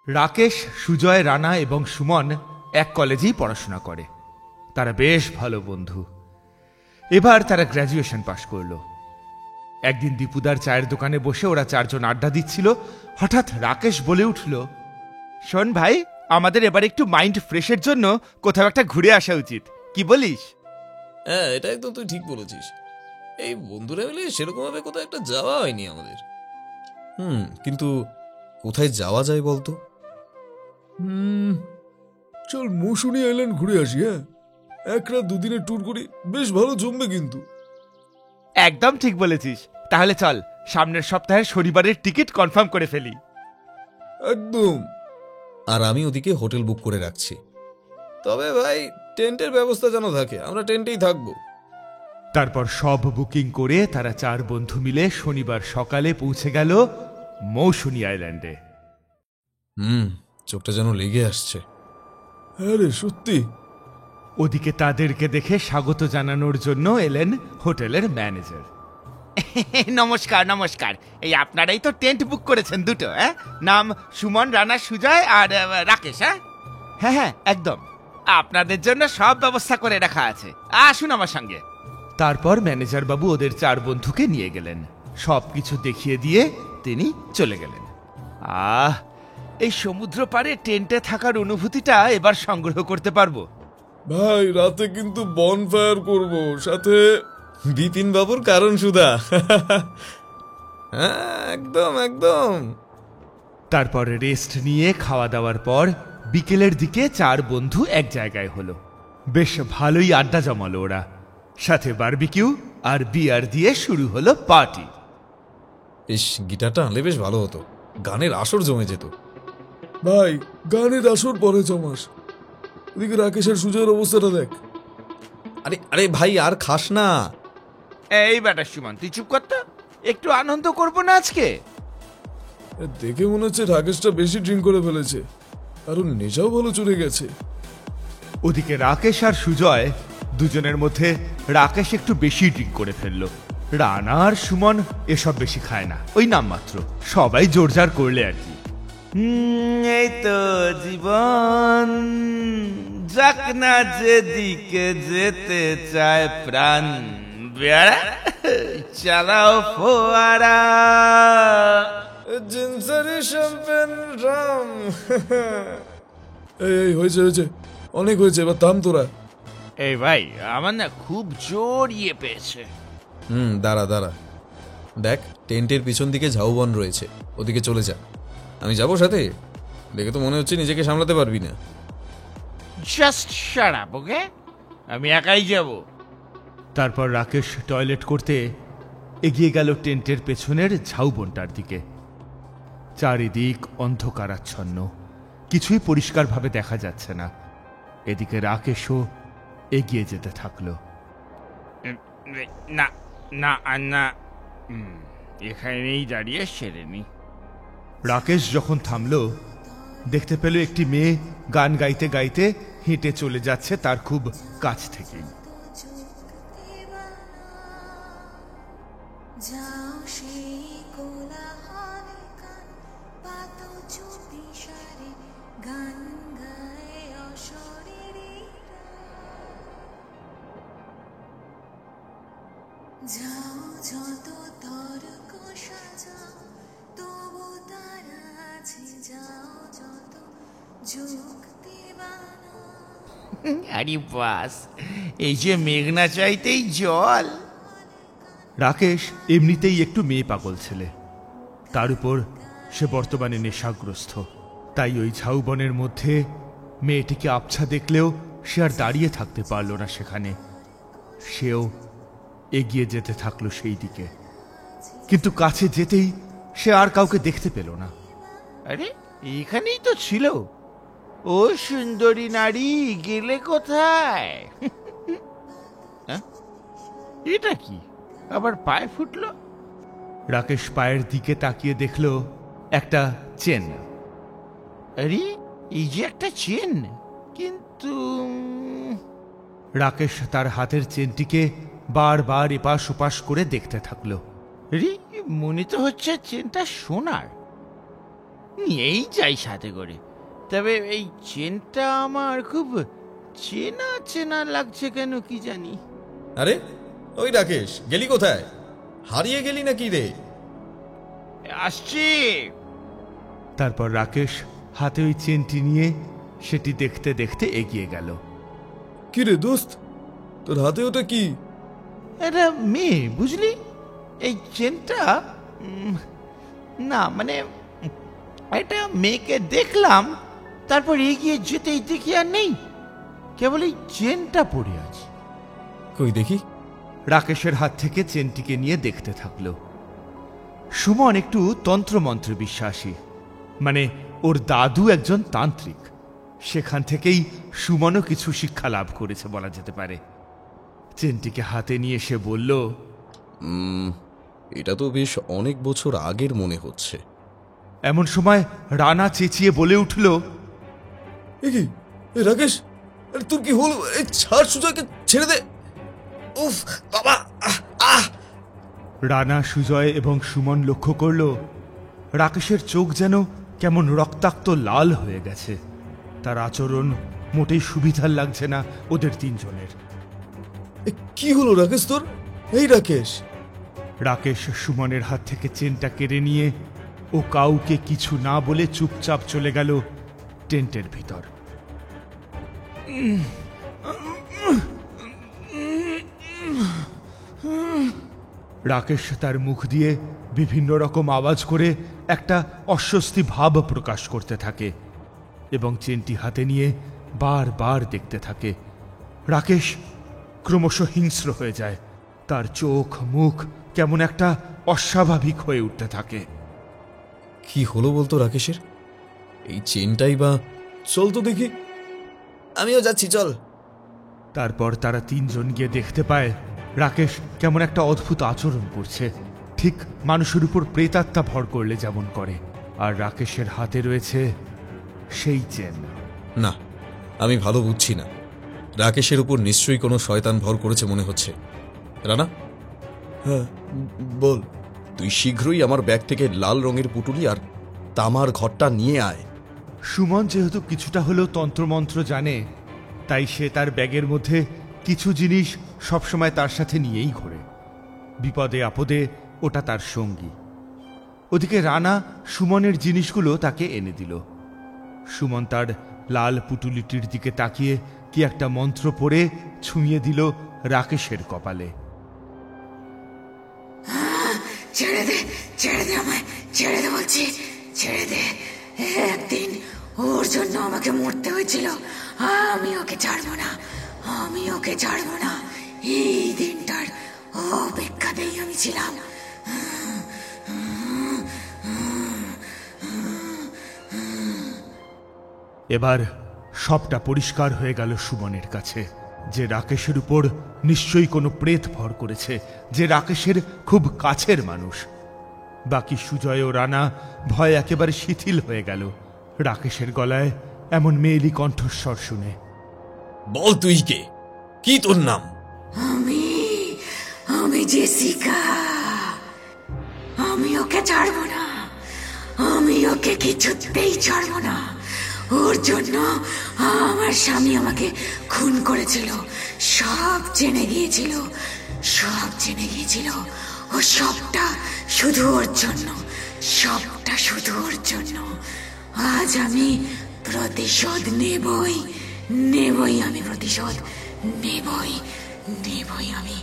রাকেশ, সুজয়, রানা এবং সুমন এক কলেজেই পড়াশোনা করে। তারা বেশ ভালো বন্ধু। এবার তারা গ্র্যাজুয়েশন পাশ করল। একদিন দীপুদার চায়ের দোকানে বসে ওরা চারজন আড্ডা দিচ্ছিল। হঠাৎ রাকেশ বলে উঠল, শোন ভাই, আমাদের এবার একটু মাইন্ড ফ্রেশের জন্য কোথাও একটা ঘুরে আসা উচিত, কি বলিস? হ্যাঁ, এটা একদম তুই ঠিক বলেছিস। এই বন্ধুরা মিলে সেরকম ভাবে কোথাও একটা যাওয়া হয়নি আমাদের। কিন্তু কোথায় যাওয়া যায় বলতো? চল মৌসুমী আইল্যান্ড ঘুরে আসি। হ্যাঁ, এক রাত দুদিনের ট্যুর করি, বেশ ভালো জমবে কিন্তু। একদম ঠিক বলেছিস। তাহলে চল সামনের সপ্তাহের শনিবারের টিকিট কনফার্ম করে ফেলি। একদম। আর আমি ওদিকে হোটেল বুক করে রাখছি। তবে ভাই, টেন্টের ব্যবস্থা যেন থাকে, আমরা টেন্টেই থাকবো। তারপর সব বুকিং করে তারা চার বন্ধু মিলে শনিবার সকালে পৌঁছে গেল মৌসুমী আইল্যান্ডে। চোখটা যেন লেগে আসছে। হ্যাঁ রে, সত্যি। ওদিকে তাদেরকে দেখে স্বাগত জানানোর জন্য এলেন হোটেলের ম্যানেজার। নমস্কার নমস্কার, এই আপনারাই তো টেন্ট বুক করেছেন দুটো? নাম সুমন, রানা, সুজয় আর রাকেশ। হ্যাঁ হ্যাঁ, একদম। আপনাদের জন্য সব ব্যবস্থা করে রাখা আছে, আসুন আমার সঙ্গে। তারপর ম্যানেজার বাবু ওদের চার বন্ধুকে নিয়ে গেলেন। সবকিছু দেখিয়ে দিয়ে তিনি চলে গেলেন। এই সমুদ্র পাড়ে টেন্টে থাকার অনুভূতিটা এবার সংগ্রহ করতে পারবো। ভাই, রাতে কিন্তু বনফায়ার করব, সাথে বিপিন বাবুর কারণ সুদা। হ্যাঁ, একদম একদম। তারপর রেস্ট নিয়ে খাওয়া দাওয়ার পর বিকেলের দিকে চার বন্ধু এক জায়গায় হলো। বেশ ভালোই আড্ডা জমালো ওরা। সাথে বারবিকিউ আর বিয়ার দিয়ে শুরু হলো পার্টি। বেশ, গিটারটা আনলে বেশ ভালো হতো, গানের আসর জমে যেত। ভাই, গানের আসর পরে জমাস। ওদিকে রাকেশের সুজয়ের অবস্থাটা দেখ। আরে আরে ভাই, আর খাস না। এই বেটা সুমন, তুই চুপ করতো, একটু আনন্দ করবো না আজকে? দেখে মনে হচ্ছে রাকেশটা বেশি ড্রিঙ্ক করে ফেলেছে, আর ওর নেশাও ভালো চলে গেছে। ওদিকে রাকেশ আর সুজয় দুজনের মধ্যে রাকেশ একটু বেশি ড্রিঙ্ক করে ফেললো। রানা আর সুমন এসব বেশি খায় না, ওই নামমাত্র, সবাই জোরজার করলে আর কি। এই তো জীবন, যাক না যেদিকে যেতে চায় প্রাণ, বেড়া চালাও ফোয়ারা। এই হয়েছে হয়েছে, অনেক হয়েছে, এবার থাম তোরা। এই ভাই, আমার না খুব জোর ইয়ে পেয়েছে। দাঁড়া দাঁড়া, দেখ টেন্টের পিছন দিকে ঝাউবন রয়েছে, ওদিকে চলে যা। আমি যাবো সাথে? দেখে তো মনে হচ্ছে নিজেকে সামলাতে পারবি না। জাস্ট শাট আপ, ওকে? আমি একাই যাব। তারপর রাকেশ টয়লেট করতে এগিয়ে গেল টেন্টের পেছনের ঝাউবনটার দিকে। চারিদিক অন্ধকারাচ্ছন্ন, কিছুই পরিষ্কারভাবে দেখা যাচ্ছে না। এদিকে রাকেশও এগিয়ে যেতে থাকলো। না না না, এখানেই দাঁড়িয়ে সেরে নি। রাকেশ যখন থামলো, দেখতে পেল একটি মেয়ে গান গাইতে গাইতে হেঁটে চলে যাচ্ছে তার খুব কাছ থেকেই। আরে বাস, এই যে মেঘনা চাইতেই জল। রাকেশ এমনিতেই একটু মেয়ে পাগল ছেলে, তার উপর সে বর্তমানে নেশাগ্রস্ত। তাই ওই ঝাউবনের মধ্যে মেয়েটিকে আবছা দেখলেও সে আর দাঁড়িয়ে থাকতে পারল না সেখানে। সেও এগিয়ে যেতে থাকলো সেই দিকে, কিন্তু কাছে যেতেই সে আর কাউকে দেখতে পেল না। আরে, এখানেই তো ছিল। ও সুন্দরী নারী, গেলে কোথায়? এটা কি, আবার পায়ে ফুটলো? রাকেশ পায়ের দিকে তাকিয়ে দেখলো একটা চেন। আরে, এই যে একটা চেন, কিন্তু রাকেশ তার হাতের চেনটিকে বারবার এপাশ ওপাশ করে দেখতে থাকলো। আরে, মনে তো হচ্ছে চেনটা সোনার। নিয়েই যাই সাথে করে। তবে এই চেনটা আমার খুব চেনা চেনা লাগছে, কেন কি জানি। আরে ওই রাকেশ, গেলি কোথায়? হারিয়ে গেলি নাকি রে? আসছি। তারপর রাকেশ হাতে ওই চেনটি নিয়ে সেটি দেখতে দেখতে এগিয়ে গেল। কি রে দোস্ত, তোর হাতে ওটা কি? এটা মেয়ে, বুঝলি? এই চেনটা না মানে এটা মেয়েকে দেখলাম, তারপর এগিয়ে যেতেই দেখি আর নেই, কেবল এই চেনটা পড়ে আছে। কই দেখি। রাকেশের হাত থেকে চেনটিকে নিয়ে দেখতে থাকলো। সুমন একটু তন্ত্রমন্ত্রে বিশ্বাসী, মানে ওর দাদু একজন তান্ত্রিক। সেখান থেকেই সুমনও কিছু শিক্ষা লাভ করেছে বলা যেতে পারে। চেনটিকে হাতে নিয়ে সে বলল, এটা তো বেশ অনেক বছর আগের মনে হচ্ছে। এমন সময় রানা চেঁচিয়ে বলে উঠল, এ কি এ রাকেশ, আরে তোর কি হলো? এই ছাড়, সুজয়কে ছেড়ে দে। উফ বাবা, রানা, সুজয় এবং সুমন লক্ষ্য করল রাকেশের চোখ যেন কেমন রক্তাক্ত লাল হয়ে গেছে। তার আচরণ মোটেই সুবিধার লাগছে না ওদের তিনজনের। এ কি হলো রাকেশ তোর? এই রাকেশ। রাকেশ সুমনের হাত থেকে চেনটা কেড়ে নিয়ে ও কাউকে কিছু না বলে চুপচাপ চলে গেল টেন্টের ভিতর। রাকেশ তার মুখ দিয়ে বিভিন্ন রকম আওয়াজ করে একটা অস্বস্তি ভাব প্রকাশ করতে থাকে এবং চেনটি হাতে নিয়ে বারবার দেখতে থাকে। রাকেশ ক্রমশ হিংস্র হয়ে যায়। তার চোখ মুখ কেমন একটা অস্বাভাবিক হয়ে উঠতে থাকে। কি হলো বলতো রাকেশের? এই চেনটাই বা। চল তো দেখি। আমিও যাচ্ছি, চল। তারপর তারা তিনজন গিয়ে দেখতে পায় রাকেশ কেমন একটা অদ্ভুত আচরণ করছে, ঠিক মানুষের উপর প্রেতাত্মা ভর করলে যেমন করে। আর রাকেশের হাতে রয়েছে সেই চেন। না, আমি ভালো বুঝছি না। রাকেশের উপর নিশ্চয়ই কোনো শয়তান ভর করেছে মনে হচ্ছে। রানা, হ্যাঁ বল। তুই শীঘ্রই আমার ব্যাগ থেকে লাল রঙের পুটুলি আর তামার ঘরটা নিয়ে আয়। সুমন যেহেতু কিছুটা হলেও তন্ত্রমন্ত্র জানে, তাই সে তার ব্যাগের মধ্যে কিছু জিনিস সবসময় তার সাথে নিয়েই ঘোরে। বিপদে আপদে ওটা তার সঙ্গী। ওদিকে রানা সুমনের জিনিসগুলো তাকে এনে দিল। সুমন তার লাল পুটুলিটির দিকে তাকিয়ে কি একটা মন্ত্র পড়ে ছুঁয়ে দিল রাকেশের কপালে। ছেড়ে দে, ছেড়ে দে আমায়, ছেড়ে দে বলছি, ছেড়ে দে। একদিন ওর জন্য আমাকে মরতে হয়েছিল, আমি ওকে ছাড়বো না, আমি ওকে ছাড়বো না। এই দিনটার অপেক্ষাতেই আমি ছিলাম। এবার সবটা পরিষ্কার হয়ে গেল সুমনের কাছে, যে রাকেশের উপর নিশ্চয়ই কোনো প্রেত ভর করেছে, যে রাকেশের খুব কাছের মানুষ। বাকি সুজয় ও রানা ভয় একেবারে শিথিল হয়ে গেল রাকেশের গলায় এমন মেয়েলি কণ্ঠস্বর শুনে। বল তুই কে? কি তোর নাম? আমি জেসিকা। আমি ওকে ছাড়বো না, আমি ওকে কিছুতেই ছাড়বো না। ওর জন্য আমার স্বামী আমাকে খুন করেছিল, সব জেনে গিয়েছিল, সব জেনে গিয়েছিল। ও সবটা শুধু ওর জন্য, সবটা শুধু ওর জন্য। আজ আমি প্রতিশোধ নেবই, নেবই আমি প্রতিশোধ, নেবই, নেবই আমি।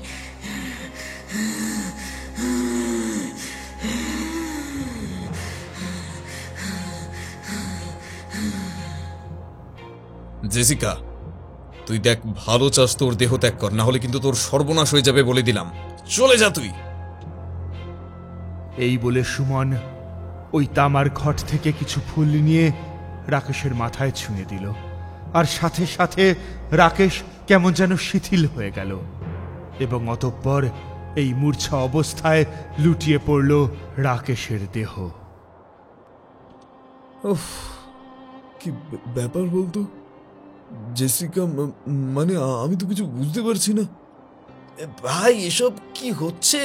জেসিকা, তুই দেখ, ভালো চাস তোর দেহ ত্যাগ কর, না হলে কিন্তু তোর সর্বনাশ হয়ে যাবে বলে দিলাম। চলে যা তুই। এই বলে সুমন ওই তামার ঘট থেকে কিছু ফুল নিয়ে রাকেশের মাথায় ছুঁয়ে দিল, আর সাথে সাথে রাকেশ কেমন যেন শিথিল হয়ে গেল এবং অতঃপর এই মূর্ছা অবস্থায় লুটিয়ে পড়ল রাকেশের দেহ। উফ, কি ব্যাপার বলতো জেসিকা? মানে আমি তো কিছু বুঝতে পারছি না। ভাই, এসব কি হচ্ছে?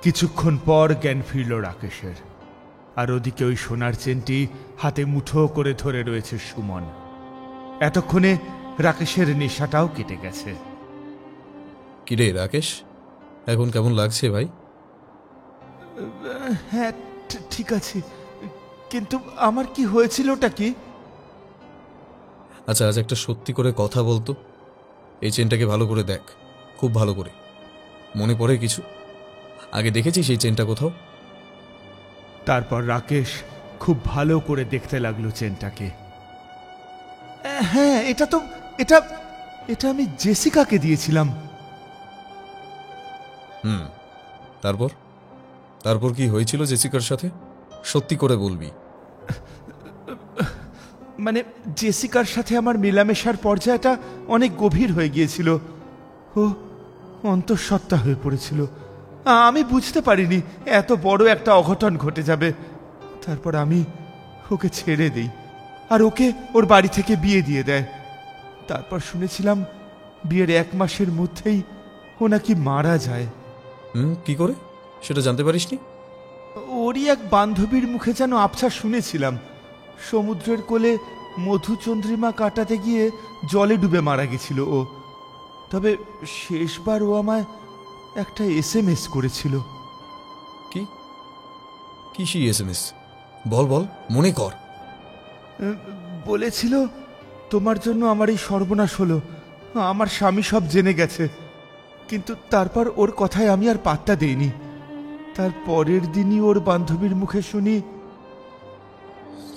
কিছুক্ষণ পর জ্ঞান ফিরল রাকেশের। আর ওদিকে ওই সোনার চেনটি হাতে মুঠো করে ধরে রয়েছে সুমন। এতক্ষণে রাকেশের নেশাটাও কেটে গেছে। কিরে রাকেশ, এখন কেমন লাগছে ভাই? হ্যাঁ, ঠিক আছে, কিন্তু আমার কি হয়েছিলটা কি? আচ্ছা, আজ একটা সত্যি করে কথা বলতো। এই চেনটাকে ভালো করে দেখ, খুব ভালো করে। মনে পড়ে কিছু? আগে দেখেছিস এই চেনটা কোথাও? তারপর রাকেশ খুব ভালো করে দেখতে লাগলো চেনটাকে। হ্যাঁ, এটা এটা আমি জেসিকাকে দিয়েছিলাম। তারপর তারপর কি হয়েছিল জেসিকার সাথে? সত্যি করে বলবি। মানে জেসিকার সাথে আমার মেলামেশার পর্যায়টা অনেক গভীর হয়ে গিয়েছিল। ও অন্তঃসত্ত্বা হয়ে পড়েছিল। আমি বুঝতে পারিনি এত বড় একটা অঘটন ঘটে যাবে। তারপর আমি ওকে ছেড়ে দিই, আর ওকে ওর বাড়ি থেকে বিয়ে দিয়ে দেয়। তারপর শুনেছিলাম বিয়ের 1 মাসের মধ্যেই ও নাকি মারা যায়। কি করে সেটা জানতে পারিসনি? ওরই এক বান্ধবীর মুখে যেন আবছা শুনেছিলাম, সমুদ্রের কোলে মধুচন্দ্রিমা কাটাতে গিয়ে জলে ডুবে মারা গেছিল ও। তবে শেষবার ও আমায় একটা SMS করেছিল। কি কি সেই SMS? বল বল, মনে কর। বলেছিল, তোমার জন্য আমার এই সর্বনাশ হলো, আমার স্বামী সব জেনে গেছে। কিন্তু তারপর ওর কথায় আমি আর পাত্তা দেইনি। তার পরের দিনই ওর বান্ধবীর মুখে শুনি।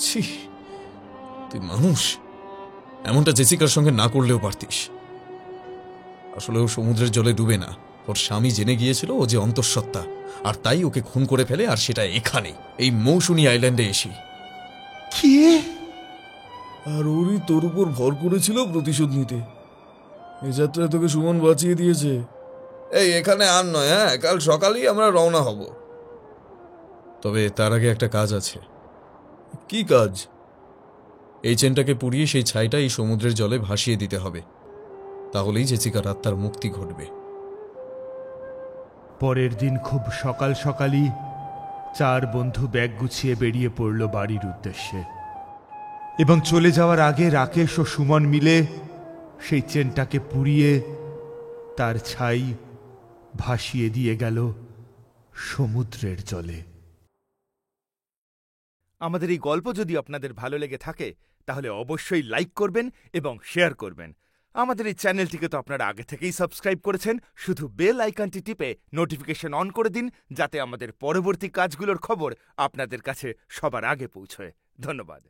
ছি, তুই মানুষ! এমনটা জেসিকার সঙ্গে না করলেও পারতিস। আসলে ও সমুদ্রের জলে ডুবে না, ওর স্বামী জেনে গিয়েছিল ও যে অন্তঃসত্ত্বা, আর তাই ওকে খুন করে ফেলে, আর সেটা এখানে এই মৌসুমী আইল্যান্ডে এসে। কি? আর ওরই তোর উপর ভর করেছিল প্রতিশোধ নিতে। এ যাত্রায় তোকে সুমন বাঁচিয়ে দিয়েছে। এই এখানে আর নয়, হ্যাঁ, কাল সকালেই আমরা রওনা হব। তবে তার আগে একটা কাজ আছে। কি কাজ? এই চেনটাকে পুড়িয়ে সেই ছাইটা এই সমুদ্রের জলে ভাসিয়ে দিতে হবে, তাহলেই জেসিকার আত্মার মুক্তি ঘটবে। পরের দিন খুব সকাল সকালই 4 বন্ধু ব্যাগ গুছিয়ে বেরিয়ে পড়ল বাড়ির উদ্দেশ্যে, এবং চলে যাওয়ার আগে রাকেশ ও সুমন মিলে সেই চেনটাকে পুড়িয়ে তার ছাই ভাসিয়ে দিয়ে গেল সমুদ্রের জলে। আমাদের এই গল্প যদি আপনাদের ভালো লেগে থাকে তাহলে অবশ্যই লাইক করবেন এবং শেয়ার করবেন। আমাদের এই চ্যানেলটিকে তো আপনারা আগে থেকেই সাবস্ক্রাইব করেছেন, শুধু বেল আইকনটি টিপে নোটিফিকেশন অন করে দিন, যাতে আমাদের পরবর্তী কাজগুলোর খবর আপনাদের কাছে সবার আগে পৌঁছয়। ধন্যবাদ।